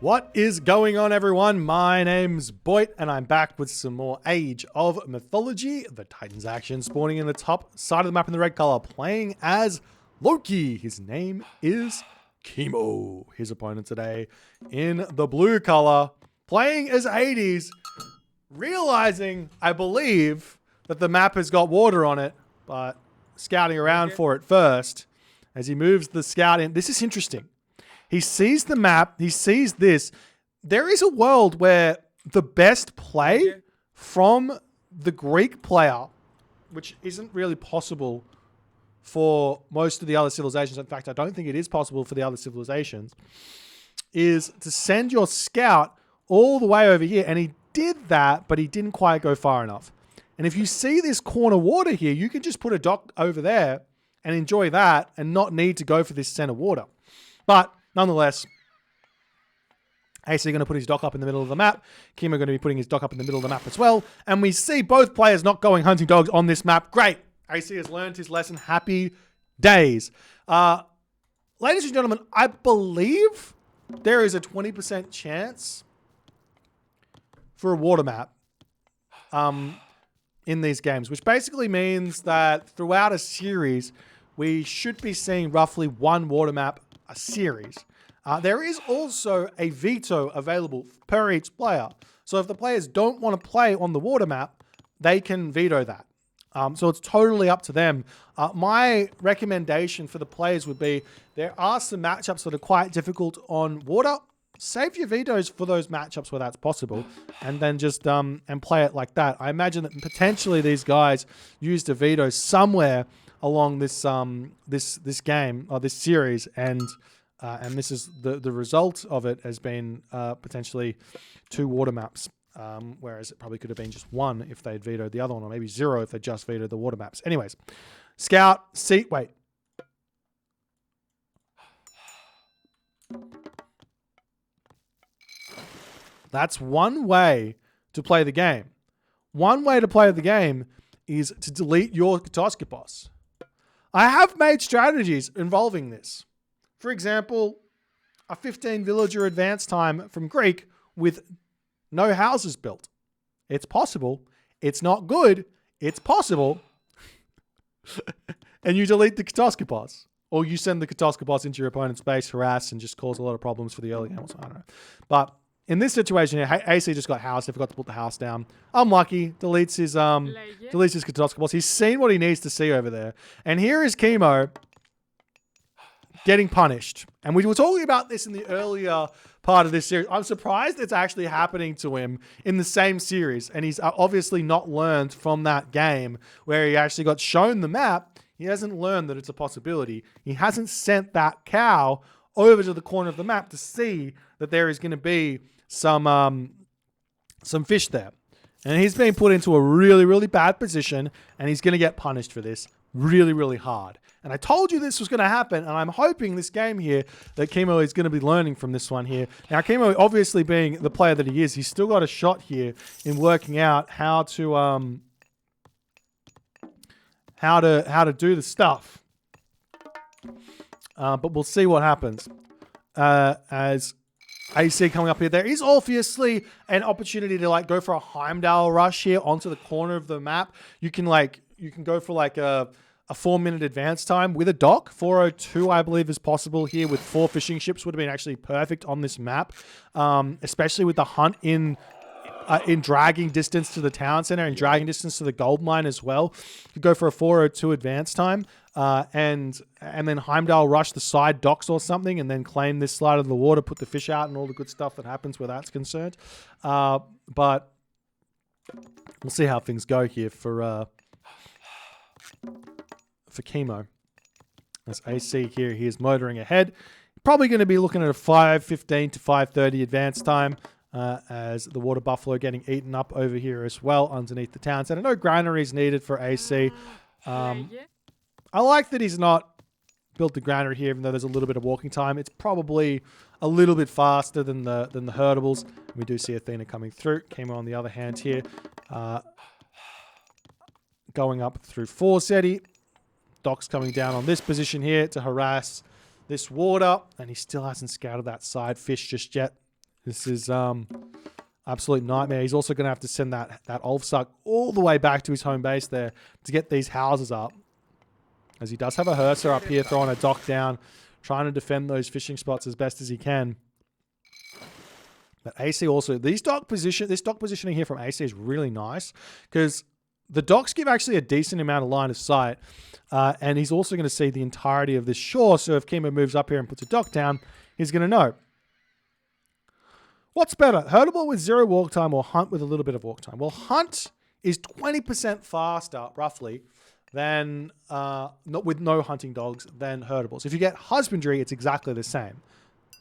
What is going on, everyone? My name's Boit, and I'm back with some more Age of Mythology. The Titans action spawning in the top side of the map in the red color, playing as Loki. His name is Kimo. His opponent today in the blue color, playing as Hades, realizing, I believe, that the map has got water on it, but scouting around for it first as he moves the scout in. This is interesting. He sees the map. He sees this. There is a world where the best play from the Greek player, which isn't really possible for most of the other civilizations. In fact, I don't think it is possible for the other civilizations, is to send your scout all the way over here. And he did that, but he didn't quite go far enough. And if you see this corner water here, you can just put a dock over there and enjoy that and not need to go for this center water. But nonetheless, AC going to put his dock up in the middle of the map. Kimo going to be putting his dock up in the middle of the map as well. And we see both players not going hunting dogs on this map. Great. AC has learned his lesson. Happy days. Ladies and gentlemen, I believe there is a 20% chance for a water map in these games, which basically means that throughout a series, we should be seeing roughly one water map a series. There is also a veto available per each player. So if the players don't want to play on the water map, they can veto that. So it's totally up to them. My recommendation for the players would be, there are some matchups that are quite difficult on water. Save your vetoes for those matchups where that's possible, and then just and play it like that. I imagine that potentially these guys used a veto somewhere along this this game or this series, and this is the result of it has been potentially 2 water maps, whereas it probably could have been just 1 if they'd vetoed the other one, or maybe 0 if they just vetoed the water maps. Anyways, scout, seat, wait. That's one way to play the game. One way to play the game is to delete your Katoskopos. I have made strategies involving this. For example, a 15 villager advance time from Greek with no houses built. It's possible. It's not good. It's possible. And you delete the Katoskopos. Or you send the Katoskopos into your opponent's base, harass, and just cause a lot of problems for the early game. I don't know. But in this situation here, AC just got housed. They forgot to put the house down. Unlucky. Deletes his Katoskopos. He's seen what he needs to see over there. And here is Kimo getting punished. And we were talking about this in the earlier part of this series. I'm surprised it's actually happening to him in the same series. And he's obviously not learned from that game where he actually got shown the map. He hasn't learned that it's a possibility. He hasn't sent that cow over to the corner of the map to see that there is going to be some fish there. And he's being put into a really, really bad position, and he's going to get punished for this really, really hard. And I told you this was going to happen, and I'm hoping this game here that Kimo is going to be learning from this one here. Now, Kimo, obviously being the player that he is, he's still got a shot here in working out how to do the stuff. But we'll see what happens as AC coming up here. There is obviously an opportunity to go for a Heimdall rush here onto the corner of the map. You can go for a 4-minute advance time with a dock. 402, I believe, is possible here with 4 fishing ships. Would have been actually perfect on this map, especially with the hunt in dragging distance to the town center and dragging distance to the gold mine as well. You could go for a 402 advance time and then Heimdall rush the side docks or something and then claim this side of the water, put the fish out and all the good stuff that happens where that's concerned. But we'll see how things go here for Kimo. As AC here, he is motoring ahead. Probably going to be looking at a 5:15 to 5:30 advance time. As the water buffalo getting eaten up over here as well underneath the town center. No granaries needed for AC. I like that he's not built the granary here, even though there's a little bit of walking time. It's probably a little bit faster than the herdables. We do see Athena coming through. Kimo on the other hand here, going up through Forseti. Doc's coming down on this position here to harass this water, and he still hasn't scouted that side fish just yet. This is absolute nightmare. He's also going to have to send that Ulfsuck all the way back to his home base there to get these houses up. As he does have a Herser up here throwing a dock down, trying to defend those fishing spots as best as he can. But AC also, this dock positioning here from AC is really nice because the docks give actually a decent amount of line of sight. And he's also going to see the entirety of this shore. So if Kimo moves up here and puts a dock down, he's going to know. What's better, Herdable with 0 walk time or Hunt with a little bit of walk time? Well, Hunt is 20% faster, roughly, than with no hunting dogs than Herdables. If you get Husbandry, it's exactly the same.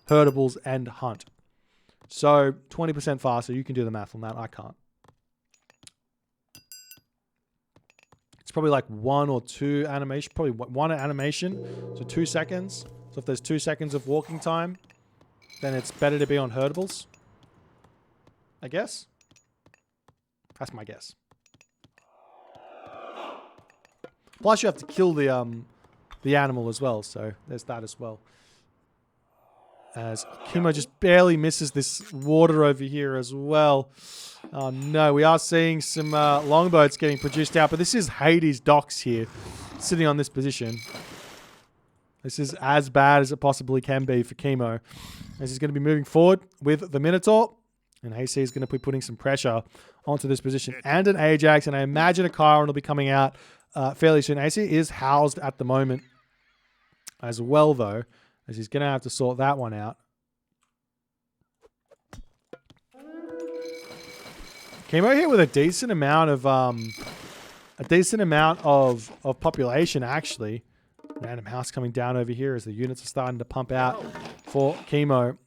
Herdables and Hunt. So 20% faster. You can do the math on that. I can't. It's probably like 1 or 2 animation. Probably 1 animation. So 2 seconds. So if there's 2 seconds of walking time, then it's better to be on Herdables. I guess. That's my guess. Plus you have to kill the animal as well. So there's that as well. As Kimo just barely misses this water over here as well. Oh no, we are seeing some longboats getting produced out, but this is Hades docks here, sitting on this position. This is as bad as it possibly can be for Kimo. As he's going to be moving forward with the Minotaur, and AC is going to be putting some pressure onto this position, and an Ajax, and I imagine a Chiron will be coming out fairly soon. AC is housed at the moment as well, though, as he's going to have to sort that one out. Kimo here with a decent amount of population, actually. Random house coming down over here as the units are starting to pump out for Kimo.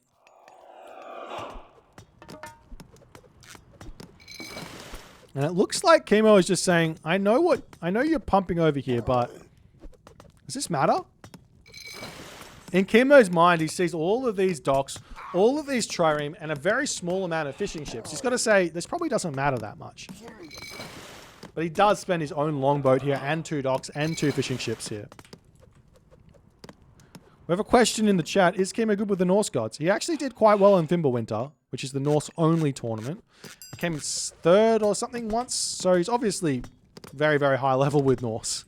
And it looks like Kimo is just saying, I know you're pumping over here, but does this matter? In Kimo's mind, he sees all of these docks, all of these trireme, and a very small amount of fishing ships. He's got to say, this probably doesn't matter that much. But he does spend his own longboat here, and 2 docks, and 2 fishing ships here. We have a question in the chat. Is Kimo good with the Norse gods? He actually did quite well in Fimbulwinter, which is the Norse-only tournament. He came 3rd or something once, so he's obviously very, very high level with Norse.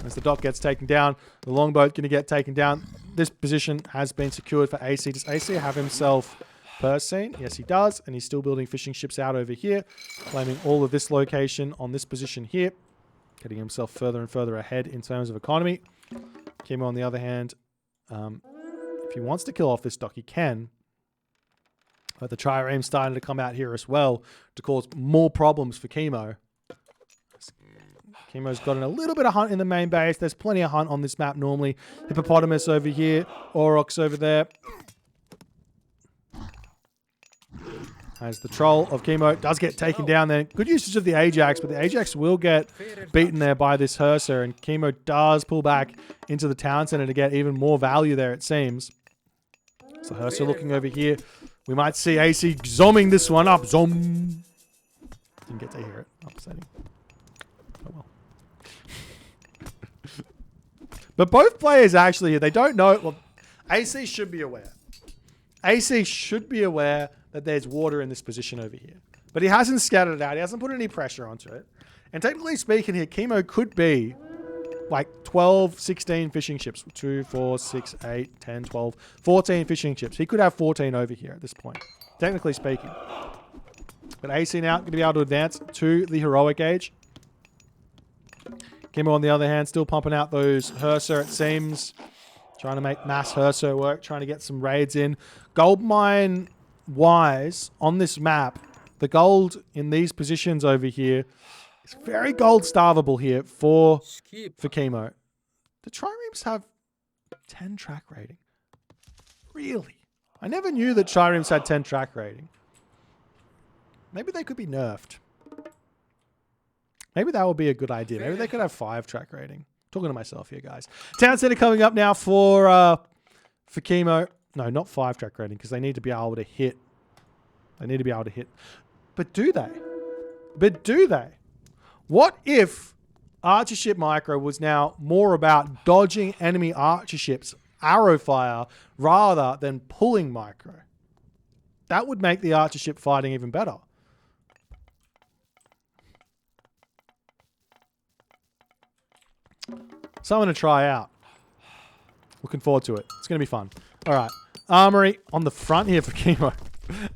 As the dock gets taken down, the longboat going to get taken down. This position has been secured for AC. Does AC have himself Persane? Yes, he does. And he's still building fishing ships out over here, claiming all of this location on this position here, getting himself further and further ahead in terms of economy. Kimo, on the other hand, if he wants to kill off this dock, he can. But the trireme's starting to come out here as well to cause more problems for Kimo. Kimo's got a little bit of hunt in the main base. There's plenty of hunt on this map normally. Hippopotamus over here. Aurochs over there. As the troll of Kimo does get taken down there. Good usage of the Ajax, but the Ajax will get beaten there by this Herser. And Kimo does pull back into the town center to get even more value there, it seems. So Herser looking over here. We might see AC zooming this one up. Zoom. Didn't get to hear it. Upsetting. Oh well. But both players actually, they don't know. Well, AC should be aware. AC should be aware that there's water in this position over here. But he hasn't scattered it out. He hasn't put any pressure onto it. And technically speaking here, Kimo could be like 12, 16 fishing ships. 2, 4, 6, 8, 10, 12, 14 fishing ships. He could have 14 over here at this point, technically speaking. But AC now going to be able to advance to the heroic age. Kimo, on the other hand, still pumping out those Herser, it seems. Trying to make mass Herser work, trying to get some raids in. Gold mine wise, on this map, the gold in these positions over here is very gold starvable here for Kimo. The triremes have 10 track rating. Really? I never knew that triremes had 10 track rating. Maybe they could be nerfed. Maybe that would be a good idea. Maybe they could have 5 track rating. Talking to myself here, guys. Town Center coming up now for Kimo. No, not 5 track rating, because they need to be able to hit. They need to be able to hit. But do they? But do they? What if Archer Ship Micro was now more about dodging enemy Archer ships, arrow fire, rather than pulling Micro? that would make the archer ship fighting even better. Something to try out. Looking forward to it. It's going to be fun. All right. Armory on the front here for Kimo.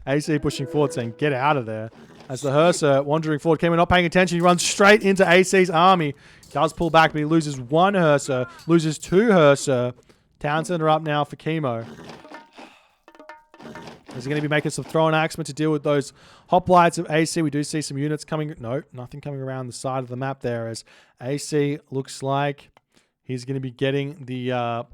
AC pushing forward saying, get out of there. As the Hearser wandering forward, Kimo not paying attention. He runs straight into AC's army. Does pull back, but he loses one Hearser. Loses two Hearser. Town center up now for Kimo. Is he going to be making some throwing axemen to deal with those hoplites of AC? We do see some units coming. No, nothing coming around the side of the map there as AC looks like he's going to be getting the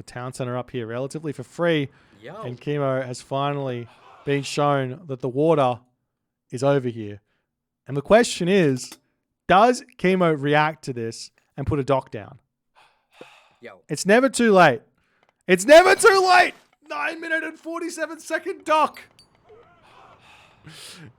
town center up here relatively for free. Yo. And Kimo has finally been shown that the water is over here. And the question is, does Kimo react to this and put a dock down? Yo. It's never too late. It's never too late! 9-minute and 47-second dock.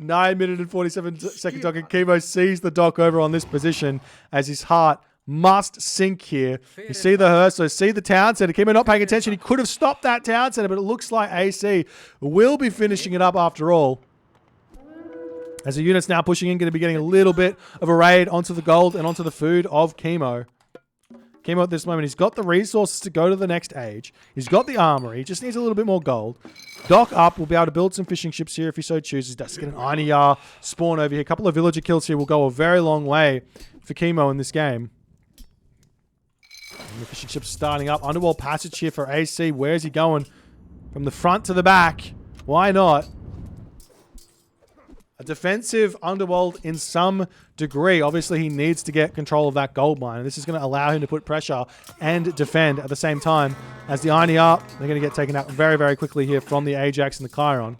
9-minute and 47-second dock. And Kimo sees the dock over on this position as his heart must sink here. You see the Hearser, see the town center. Kimo not paying attention. He could have stopped that town center, but it looks like AC will be finishing it up after all. As the unit's now pushing in, going to be getting a little bit of a raid onto the gold and onto the food of Kimo. Kimo at this moment, he's got the resources to go to the next age. He's got the armory. He just needs a little bit more gold. Dock up. We'll be able to build some fishing ships here if he so chooses. Does get an Einiyar spawn over here. A couple of villager kills here will go a very long way for Kimo in this game. And the fishing ship's starting up. Underworld passage here for AC. Where's he going? From the front to the back. Why not? A defensive underworld in some degree. Obviously, he needs to get control of that gold mine. And this is going to allow him to put pressure and defend at the same time. As the Einiyar, they're going to get taken out very, very quickly here from the Ajax and the Chiron.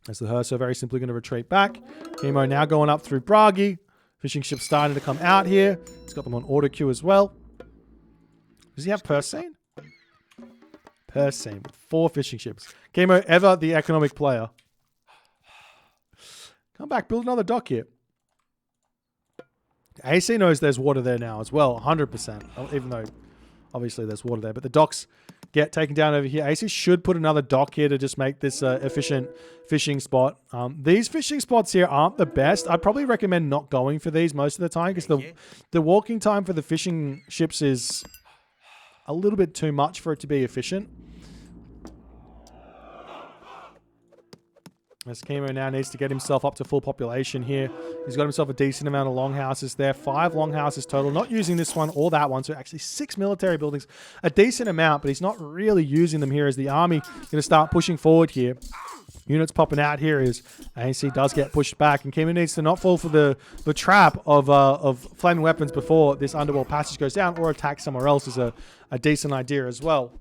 As the Hearser very simply going to retreat back. Kimo now going up through Bragi. Fishing ship starting to come out here. He's got them on auto queue as well. Does he have purse scene? Purse scene with 4 fishing ships. Kimo, ever the economic player. Come back, build another dock here. AC knows there's water there now as well, 100%. Even though, obviously, there's water there. But the docks get taken down over here. AC should put another dock here to just make this efficient fishing spot. These fishing spots here aren't the best. I'd probably recommend not going for these most of the time because the walking time for the fishing ships is a little bit too much for it to be efficient. As Kimo now needs to get himself up to full population here. He's got himself a decent amount of longhouses there. 5 longhouses total. Not using this one or that one. So actually 6 military buildings. A decent amount, but he's not really using them here as the army going to start pushing forward here. Units popping out here as AC does get pushed back. And Kimo needs to not fall for the trap of flaming weapons before this underworld passage goes down or attack somewhere else is a decent idea as well.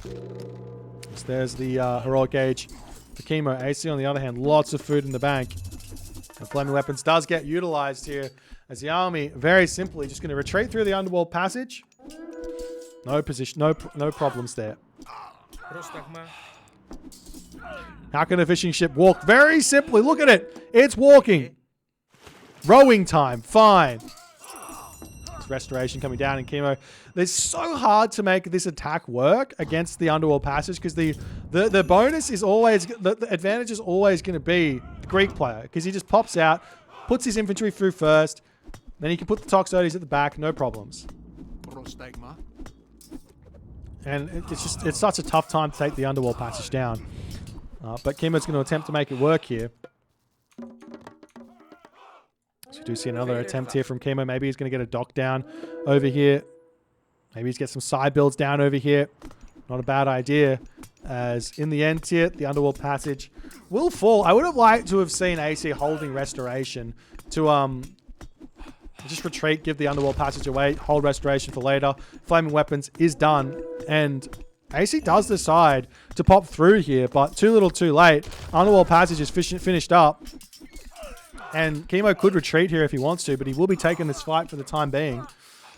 So there's the heroic age. For Kimo, AC on the other hand, lots of food in the bank. And flaming weapons does get utilized here as the army very simply just going to retreat through the underworld passage. No position, no problems there. How can a fishing ship walk? Very simply, look at it. It's walking. Rowing time, fine. Restoration coming down in Kimo. It's so hard to make this attack work against the underworld passage because the bonus is always, the advantage is always going to be the Greek player because he just pops out, puts his infantry through first, then he can put the Toxotes at the back, no problems. And it's such a tough time to take the underworld passage down. But Kimo's going to attempt to make it work here. So we do see another attempt here from Kimo. Maybe he's going to get a dock down over here. Maybe he's get some side builds down over here. Not a bad idea. As in the end here, the underworld passage will fall. I would have liked to have seen AC holding restoration to just retreat, give the underworld passage away, hold restoration for later. Flaming weapons is done. And AC does decide to pop through here, but too little too late. Underworld passage is finished up. And Kimo could retreat here if he wants to, but he will be taking this fight for the time being.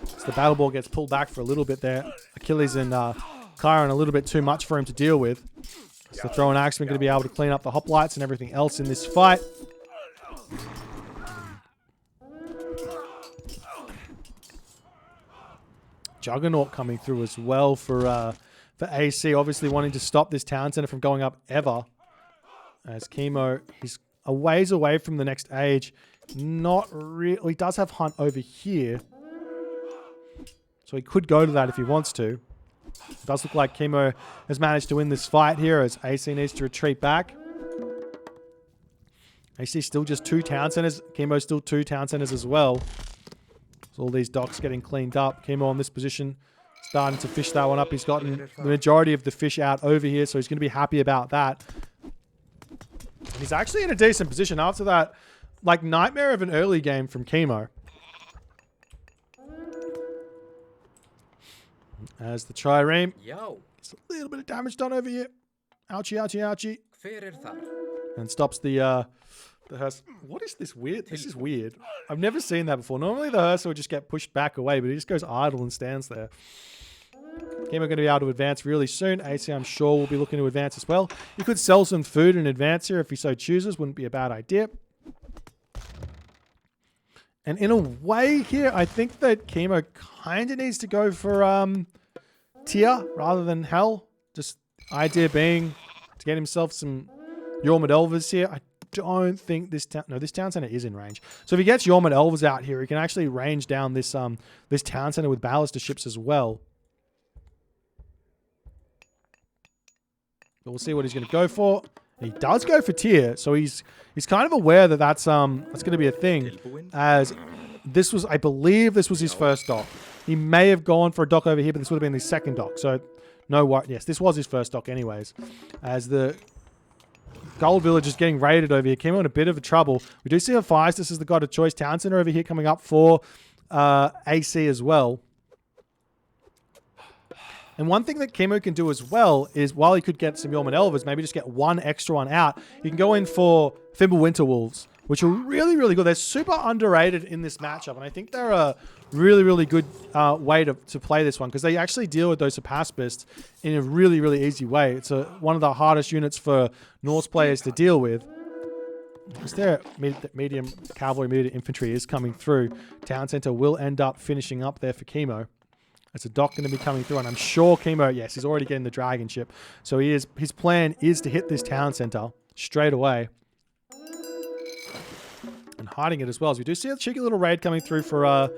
So the battle ball gets pulled back for a little bit there. Achilles and Chiron a little bit too much for him to deal with. So the throwing axeman going to be able to clean up the hoplites and everything else in this fight. Juggernaut coming through as well for for AC, obviously wanting to stop this town center from going up ever. As Kimo, he's a ways away from the next age. Not really. He does have Hunt over here. So he could go to that if he wants to. It does look like Kimo has managed to win this fight here as AC needs to retreat back. AC still just 2 town centers. Kimo still 2 town centers as well. So all these docks getting cleaned up. Kimo on this position starting to fish that one up. He's gotten the majority of the fish out over here, so he's going to be happy about that. He's actually in a decent position after that, like, nightmare of an early game from Kimo. As the trireme gets a little bit of damage done over here. Ouchie, ouchie, ouchie. And stops the hearse. What is this weird? This is weird. I've never seen that before. Normally the hearse will just get pushed back away, but he just goes idle and stands there. Kimo going to be able to advance really soon. AC, I'm sure, will be looking to advance as well. You could sell some food in advance here if he so chooses. Wouldn't be a bad idea. And in a way here, I think that Kimo kind of needs to go for tier rather than hell. Just idea being to get himself some Yormid Elvers here. I don't think this town... No, this town center is in range. So if he gets Yormid Elvers out here, he can actually range down this this town center with ballister ships as well. But we'll see what he's going to go for. He does go for tier, so he's kind of aware that that's going to be a thing. As this was, I believe, this was his first dock. He may have gone for a dock over here, but this would have been his second dock. So no worry. Yes, this was his first dock, anyways. As the Gold Village is getting raided over here, Kimo in a bit of trouble. We do see Hephaestus as the god of choice town center over here coming up for AC as well. And one thing that Kimo can do as well is, while he could get some Yormid Elvers, maybe just get one extra one out, you can go in for Thimble Winterwolves, which are really, really good. They're super underrated in this matchup, and I think they're a really, really good way to play this one, because they actually deal with those Hephaestus in a really, really easy way. It's one of the hardest units for Norse players to deal with. Is there medium cavalry, medium infantry is coming through. Town Center will end up finishing up there for Kimo. There's a dock going to be coming through, and I'm sure Kimo, yes, he's already getting the dragon ship. So his plan is to hit this town center straight away. And hiding it as well. As we do see a cheeky little raid coming through for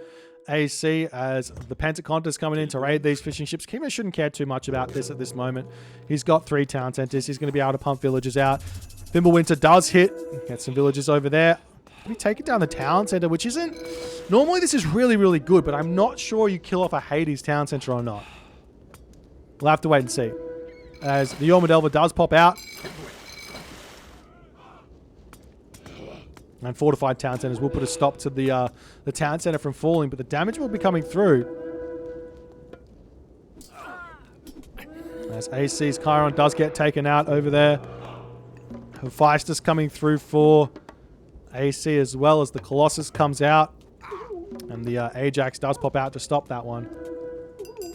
AC as the Pentaconta's coming in to raid these fishing ships. Kimo shouldn't care too much about this at this moment. He's got 3 town centers. He's going to be able to pump villagers out. Thimblewinter does hit. Get some villagers over there. We take it down the town center, which isn't... Normally this is really, really good, but I'm not sure you kill off a Hades town center or not. We'll have to wait and see. As the Yormid Elver does pop out. And fortified town centers will put a stop to the town center from falling, but the damage will be coming through. As AC's Chiron does get taken out over there. Hephaestus coming through for AC as well as the Colossus comes out. And the Ajax does pop out to stop that one.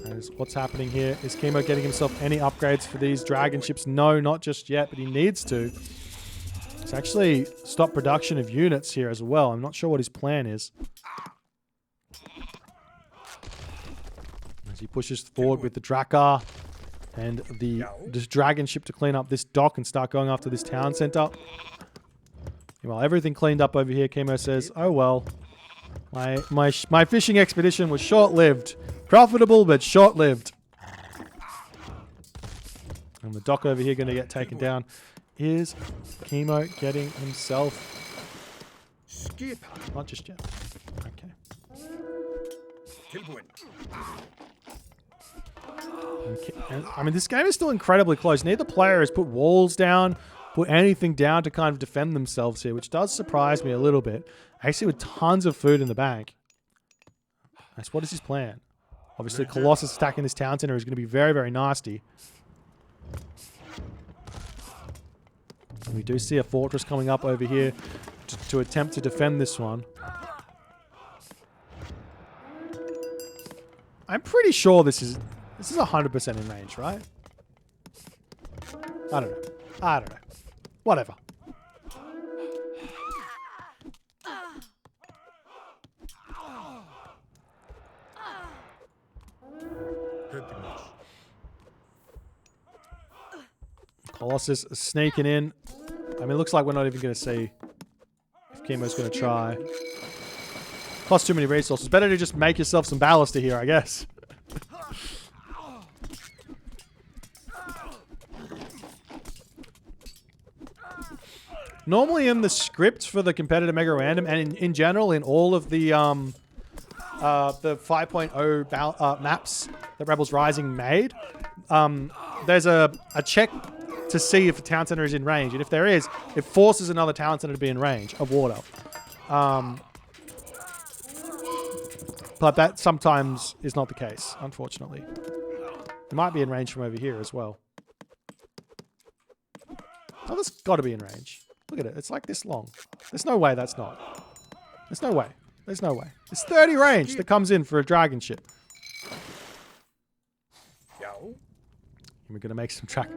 As what's happening here? Is Kimo getting himself any upgrades for these dragon ships? No, not just yet, but he needs to. It's actually stop production of units here as well. I'm not sure what his plan is. As he pushes forward with the Drakkar and this dragon ship to clean up this dock and start going after this town center. Meanwhile, everything cleaned up over here. Kimo says, oh well. My fishing expedition was short-lived. Profitable, but short-lived. And the dock over here going to get taken down. Is Kimo getting himself... Skip. Not just yet. Okay. And, I mean, this game is still incredibly close. Neither player has put walls down, put anything down to kind of defend themselves here, which does surprise me a little bit. Actually, with tons of food in the bank. Nice. What is his plan? Obviously, Colossus attacking this town center is going to be very, very nasty. And we do see a fortress coming up over here to attempt to defend this one. I'm pretty sure this is 100% in range, right? I don't know. Whatever. Colossus sneaking in. I mean, it looks like we're not even going to see if Kimo's going to try. Costs too many resources. Better to just make yourself some ballaster here, I guess. Normally in the script for the competitive Mega Random, and in general in all of the 5.0 maps that Rebels Rising made, there's a check to see if the town center is in range. And if there is, it forces another town center to be in range of water. But that sometimes is not the case, unfortunately. It might be in range from over here as well. Oh, that's got to be in range. Look at it. It's like this long. There's no way that's not. There's no way. There's no way. It's 30 range that comes in for a dragon ship. We're going to make some track.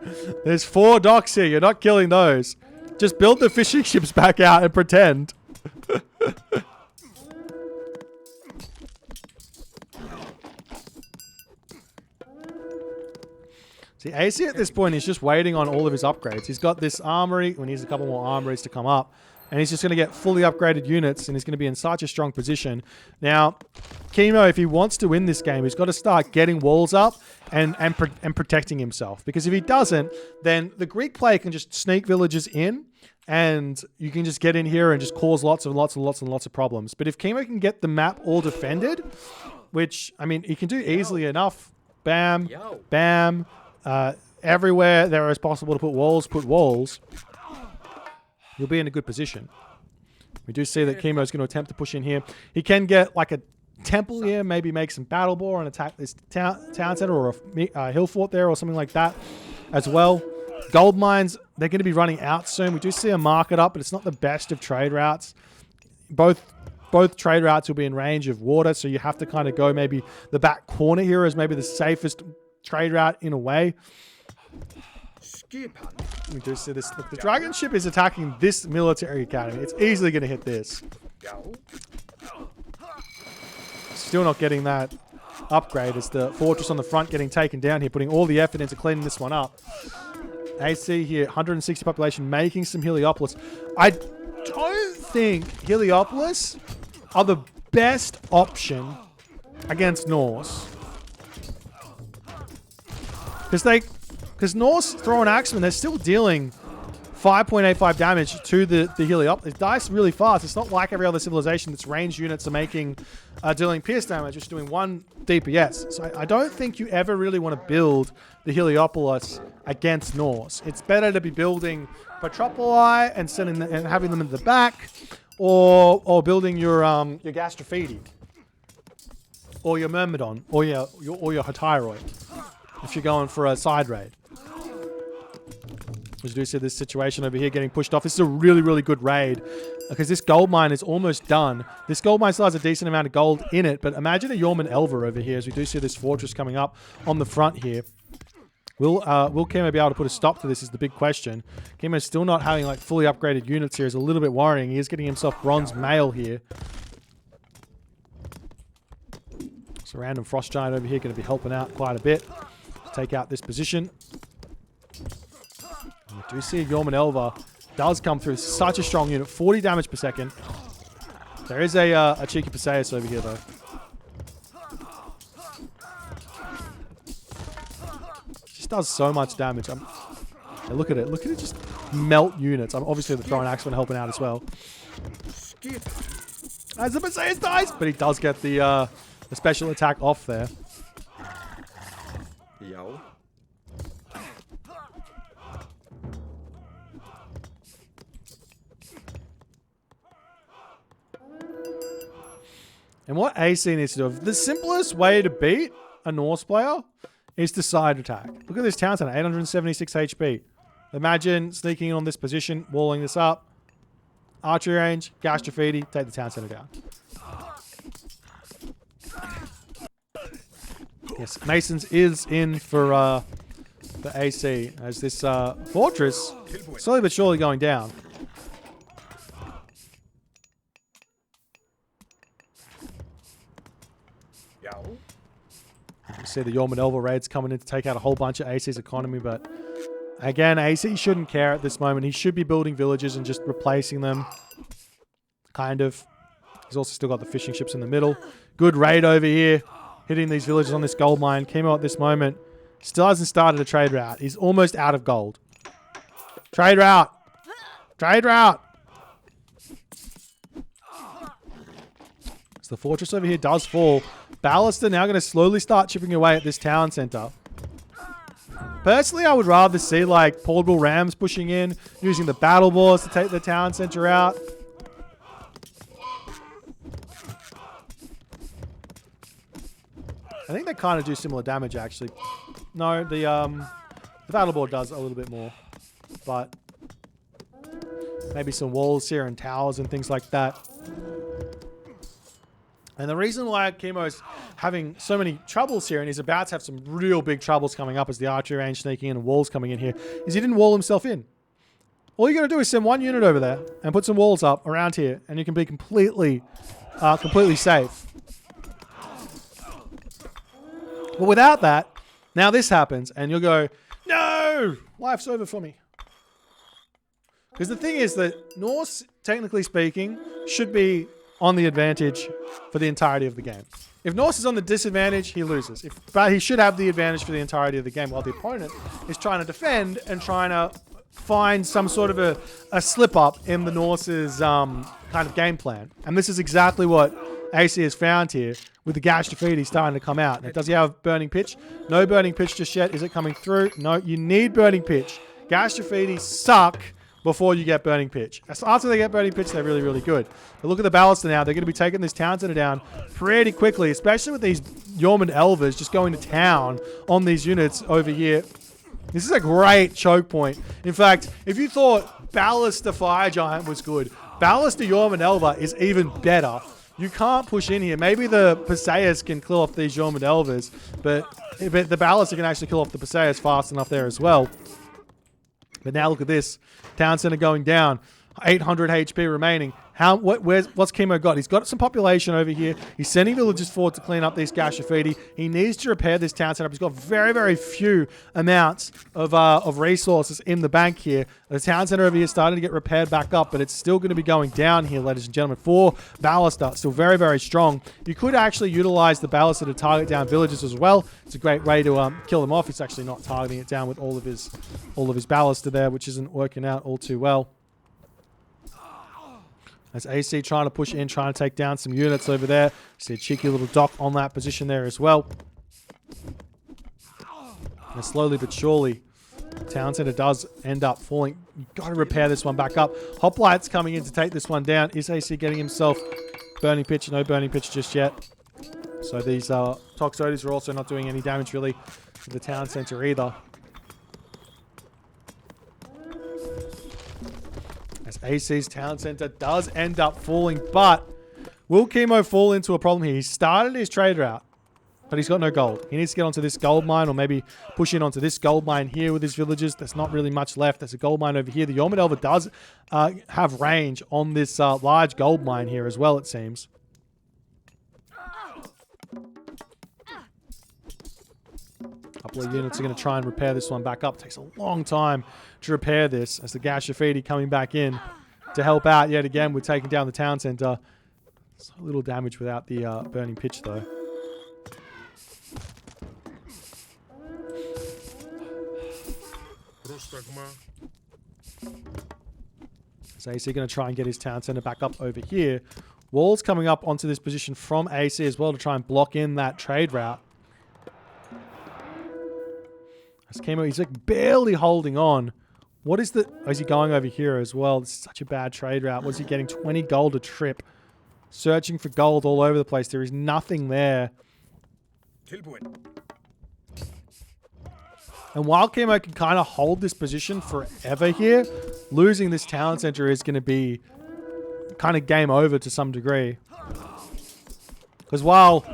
There's 4 docks here. You're not killing those. Just build the fishing ships back out and pretend. See, AC at this point is just waiting on all of his upgrades. He's got this armory. We need a couple more armories to come up. And he's just going to get fully upgraded units, and he's going to be in such a strong position. Now, Kimo, if he wants to win this game, he's got to start getting walls up and protecting himself. Because if he doesn't, then the Greek player can just sneak villages in, and you can just get in here and just cause lots of problems. But if Kimo can get the map all defended, which, I mean, he can do easily enough. Bam, bam. Everywhere there is possible to put walls. You'll be in a good position. We do see that Kimo is going to attempt to push in here. He can get like a temple here, maybe make some battle bore and attack this town center or a hill fort there or something like that as well. Gold mines, they're going to be running out soon. We do see a market up, but it's not the best of trade routes. Both trade routes will be in range of water, so you have to kind of go maybe the back corner here as maybe the safest trade route in a way. We do see this. Look, the dragon ship is attacking this military academy. It's easily going to hit this. Still not getting that upgrade as the fortress on the front getting taken down here, putting all the effort into cleaning this one up. AC here, 160 population, making some Heliopolis. I don't think Heliopolis are the best option against Norse. Because Norse throw an axeman, they're still dealing 5.85 damage to the Heliopolis. It dies really fast. It's not like every other civilization that's ranged units are dealing pierce damage, just doing 1 DPS. So I don't think you ever really want to build the Heliopolis against Norse. It's better to be building Petropoli and having them in the back, or building your Gastrophede, or your Myrmidon, or your Hotyroi, if you're going for a side raid. We do see this situation over here getting pushed off. This is a really good raid because this gold mine is almost done. This gold mine still has a decent amount of gold in it, but imagine a Yorman Elver over here as we do see this fortress coming up on the front here. Will Kimo be able to put a stop to this is the big question. Kimo's still not having like fully upgraded units here is a little bit worrying. He is getting himself bronze mail here. So random frost giant over here going to be helping out quite a bit to take out this position. We do see a Yorman Elver does come through. Such a strong unit. 40 damage per second. There is a cheeky Perseus over here, though. Just does so much damage. Yeah, look at it. Look at it just melt units. Obviously, the throwing axeman helping out as well. As the Perseus dies, but he does get the special attack off there. Yo. And what AC needs to do, the simplest way to beat a Norse player is to side attack. Look at this town center, 876 HP. Imagine sneaking in on this position, walling this up. Archery range, Gastrophede, take the town center down. Yes, Masons is in for the AC as this fortress slowly but surely going down. You see the Yorman Elver raids coming in to take out a whole bunch of AC's economy, but Again, AC shouldn't care at this moment. He should be building villages and just replacing them. Kind of. He's also still got the fishing ships in the middle. Good raid over here. Hitting these villages on this gold mine. Kimo at this moment still hasn't started a trade route. He's almost out of gold. Trade route. Trade route. So the fortress over here does fall. Ballasts are now going to slowly start chipping away at this town center. Personally, I would rather see like portable rams pushing in, using the battle boars to take the town center out. I think they kind of do similar damage, actually. No, the battle board does a little bit more, but maybe some walls here and towers and things like that. And the reason why Kimo is having so many troubles here, and he's about to have some real big troubles coming up as the archery range sneaking in and walls coming in here, is he didn't wall himself in. All you got to do is send one unit over there and put some walls up around here, and you can be completely safe. But without that, now this happens, and you'll go, no, life's over for me. Because the thing is that Norse, technically speaking, should be on the advantage for the entirety of the game. If Norse is on the disadvantage, he loses. But he should have the advantage for the entirety of the game, while the opponent is trying to defend and trying to find some sort of a slip-up in the Norse's kind of game plan. And this is exactly what AC has found here, with the Gash Defeat starting to come out. Now, does he have Burning Pitch? No Burning Pitch just yet. Is it coming through? No, you need Burning Pitch. Gash Defeat suck before you get Burning Pitch. After they get Burning Pitch, they're really, really good. But look at the Ballaster now. They're going to be taking this town center down pretty quickly, especially with these Yeoman Elvers just going to town on these units over here. This is a great choke point. In fact, if you thought Ballaster Fire Giant was good, Ballaster Yeoman Elver is even better. You can't push in here. Maybe the Perseus can kill off these Yeoman Elvers, but the Ballaster can actually kill off the Perseus fast enough there as well. But now look at this. Town center going down. 800 HP remaining. What's Kimo got? He's got some population over here. He's sending villagers forward to clean up these Gashafidi. He needs to repair this town center. He's got very, very few amounts of resources in the bank here. The town center over here is starting to get repaired back up, but it's still going to be going down here, ladies and gentlemen. 4 Ballaster, still very, very strong. You could actually utilize the Ballaster to target down villages as well. It's a great way to kill them off. He's actually not targeting it down with all of his Ballaster there, which isn't working out all too well. As AC trying to push in, trying to take down some units over there. See a cheeky little dock on that position there as well. And slowly but surely, town center does end up falling. You've got to repair this one back up. Hoplites coming in to take this one down. Is AC getting himself Burning Pitch? No Burning Pitch just yet. So these Toxotes are also not doing any damage really to the town center either. AC's town center does end up falling, but will Kimo fall into a problem here? He started his trade route, but he's got no gold. He needs to get onto this gold mine, or maybe push in onto this gold mine here with his villagers. There's not really much left. There's a gold mine over here. The Yeoman Elver does have range on this large gold mine here as well, it seems. A couple of units are going to try and repair this one back up. It takes a long time to repair this as the Gashafidi coming back in to help out yet again with taking down the town center. It's a little damage without the Burning Pitch though. So AC going to try and get his town center back up over here. Walls coming up onto this position from AC as well to try and block in that trade route. As Kimo, he's like barely holding on. What is the... Oh, is he going over here as well? This is such a bad trade route. What is he getting? 20 gold a trip. Searching for gold all over the place. There is nothing there. And while Kimo can kind of hold this position forever here, losing this town center is going to be kind of game over to some degree. Because while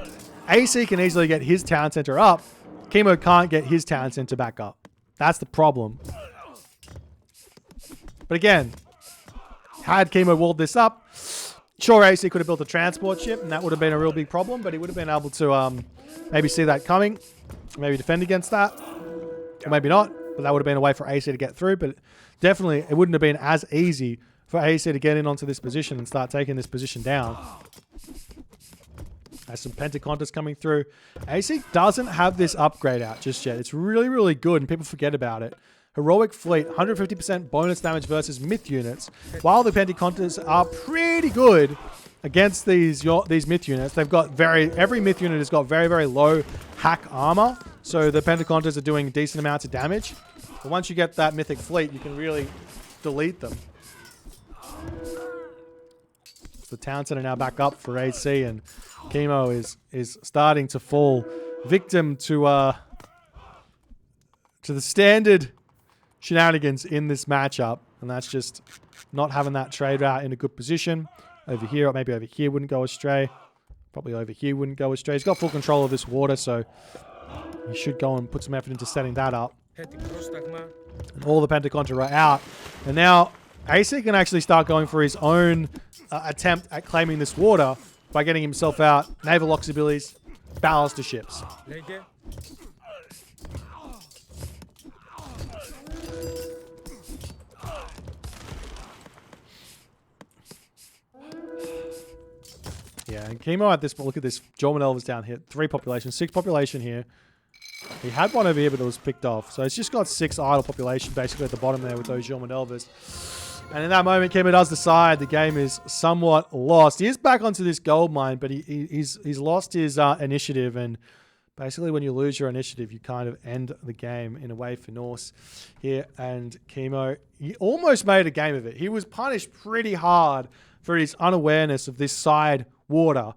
AC can easily get his town center up, Kimo can't get his town center back up. That's the problem. But again, had Kimo walled this up, sure, AC could have built a transport ship, and that would have been a real big problem, but he would have been able to maybe see that coming, maybe defend against that, or maybe not. but that would have been a way for AC to get through. But definitely, it wouldn't have been as easy for AC to get in onto this position and start taking this position down. There's some Pentaconters coming through. AC doesn't have this upgrade out just yet. It's really, really good, and people forget about it. Heroic Fleet, 150% bonus damage versus myth units. While the Pentaconters are pretty good against these myth units, they've got every myth unit has got very, very low hack armor. So the Pentaconters are doing decent amounts of damage. But once you get that mythic fleet, you can really delete them. The town center now back up for AC, and Kimo is starting to fall victim to the standard shenanigans in this matchup, and that's just not having that trade route in a good position. Over here, or maybe over here wouldn't go astray. Probably over here wouldn't go astray. He's got full control of this water, so he should go and put some effort into setting that up. And all the Pentacontra are out, and now AC can actually start going for his own attempt at claiming this water by getting himself out, naval locks abilities, ballast to ships. Yeah, and Kimo at this point, look at this. Jorman Elvis down here. 3 population, 6 population here. He had one over here, but it was picked off. So it's just got 6 idle population basically at the bottom there with those Jorman Elvis. And in that moment, Kimo does decide the game is somewhat lost. He is back onto this gold mine, but he's lost his initiative. And basically, when you lose your initiative, you kind of end the game in a way for Norse here. And Kimo, he almost made a game of it. He was punished pretty hard for his unawareness of this side water.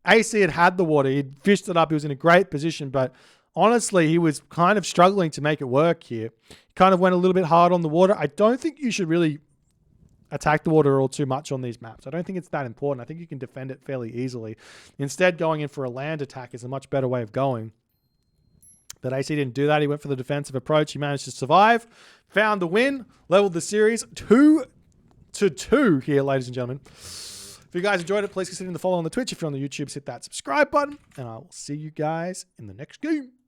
AC had the water. He'd fished it up. He was in a great position, but honestly, he was kind of struggling to make it work here. He kind of went a little bit hard on the water. I don't think you should really attack the water all too much on these maps. I don't think it's that important. I think you can defend it fairly easily. Instead, going in for a land attack is a much better way of going. But AC didn't do that. He went for the defensive approach. He managed to survive, found the win, leveled the series 2-2 here, ladies and gentlemen. If you guys enjoyed it, please consider the follow on the Twitch. If you're on the YouTube, hit that subscribe button, and I will see you guys in the next game.